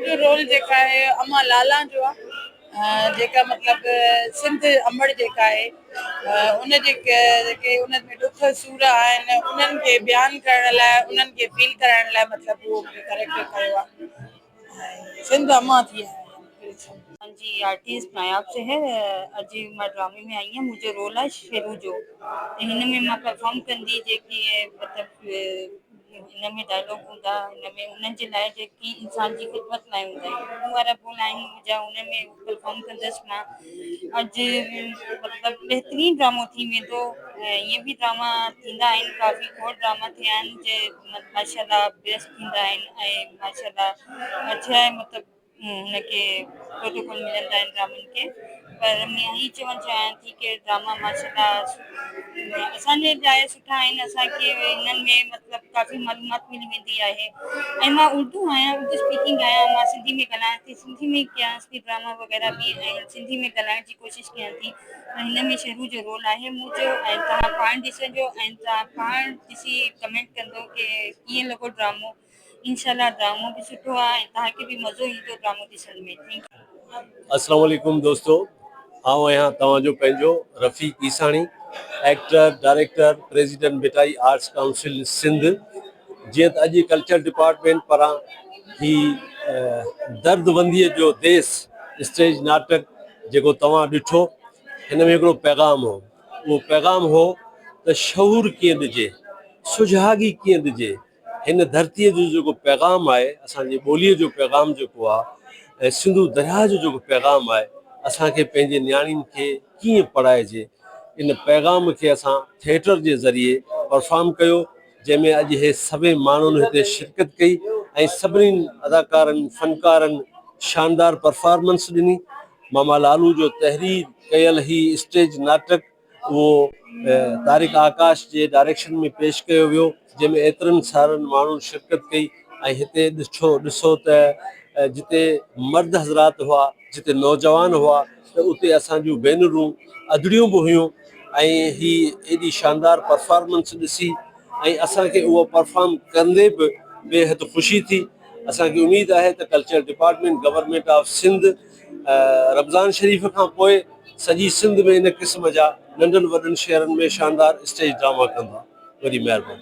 मुंहिंजो रोल जेका आहे अमा लाला जो आहे, जेका मतिलबु सिंध अंबड़ जेका आहे उन जेके उन में ॾुख सूर आहिनि उन्हनि खे बयानु करण लाइ, उन्हनि खे फील कराइण लाइ मतिलबु उहो करेक्टर कयो आहे। सिंध अमा थी आहे। हाँ जी, आर्टिस्ट नायाब से है। अॼु मां ड्रामे में आई आहियां। मुंहिंजो रोल आहे शेरू जो। हिन में मां परफॉर्म कंदी जेकी मतिलबु हिन में डायलॉग हूंदा, हिन में उन्हनि जे लाइ जेकी इंसान जी ख़िदमत लाइ हूंदा आहिनि उहे वारा बोल आहिनि मुंहिंजा, उन में परफॉर्म कंदसि मां। अॼु मतिलबु बहितरीनु ड्रामो थी वेंदो। ईअं बि ड्रामा थींदा आहिनि, काफ़ी खोड़ ड्रामा थिया आहिनि जे माशाल्लाह बेस्ट थींदा आहिनि ऐं माशाल्लाह अच्छा आहे मतिलबु हुनखे प्रोटोकॉल मिलंदा आहिनि ड्रामनि खे। पर मां इहा चवणु चाहियां थी की ड्रामा माशाल्लाह असांजे लाइ सुठा आहिनि। असांखे हिननि में मतिलबु काफ़ी मालूमात मिली वेंदी आहे। ऐं मां उर्दू आहियां, उर्दू स्पीकिंग आहियां। मां सिंधी में ॻाल्हायां थी, सिंधी में कयांसि थी ड्रामा वग़ैरह बि ऐं सिंधी में ॻाल्हाइण जी कोशिशि कयां थी। हिन में शेरू जो रोल आहे मुंहिंजो ऐं तव्हां पाण ॾिसजो ऐं तव्हां पाण ॾिसी कमेंट कंदो की कीअं लॻो ड्रामो। इंशाल्लाह ड्रामो भी सुठो आहे ऐं तव्हांखे बि मज़ो ईंदो ड्रामो ॾिसण में। Thank you. अस्सलाम वालेकुम दोस्तों, आऊं आहियां तव्हांजो पंहिंजो Rafiq Isani, actor, director, president Bhitai arts council Sindh. जीअं त अॼु कल्चर डिपार्टमेंट पारां ही दर्दबंदीअ जो देश स्टेज नाटक जेको तव्हां ॾिठो, हिन में हिकिड़ो पैगाम हो। उहो पैगाम हो त शऊर कीअं ॾिजे, सुजाॻी कीअं ॾिजे। हिन धरतीअ जो जेको पैगाम आहे, असांजी ॿोलीअ जो पैगाम जेको आहे ऐं सिंधु दरिया जो जेको पैगाम आहे, असांखे पंहिंजे नियाणियुनि खे कीअं पढ़ाइजे, इन पैगाम खे असां थिएटर जे ज़रिए परफॉर्म कयो, जंहिंमें अॼु हे सभई माण्हुनि हिते शिरकत कई ऐं सभिनीनि अदाकारनि फ़नकारनि शानदार परफॉर्मेंस ॾिनी। मामा लालू जो तहरीर कयल ही स्टेज नाटक उहो तारिक आकाश जे डायरेक्शन में पेश कयो वियो, जंहिंमें एतिरनि सारनि माण्हुनि शिरकत कई। ऐं हिते ॾिसो त जिते मर्द हज़रात हुआ, जिते नौजवान हुआ, त उते असां जूं भेनरूं अदड़ियूं बि हुयूं ऐं ही एॾी शानदार परफॉर्मेंस ॾिसी ऐं असांखे उहो परफॉर्म कंदे बि बेहदि ख़ुशी थी। असांखे उमेद आहे त culture department government of Sindh Ramzan शरीफ़ खां पोइ सॼी सिंध में इन क़िस्म जा नंढनि वॾनि शहरनि में शानदार स्टेज ड्रामा कंदा। वॾी महिरबानी।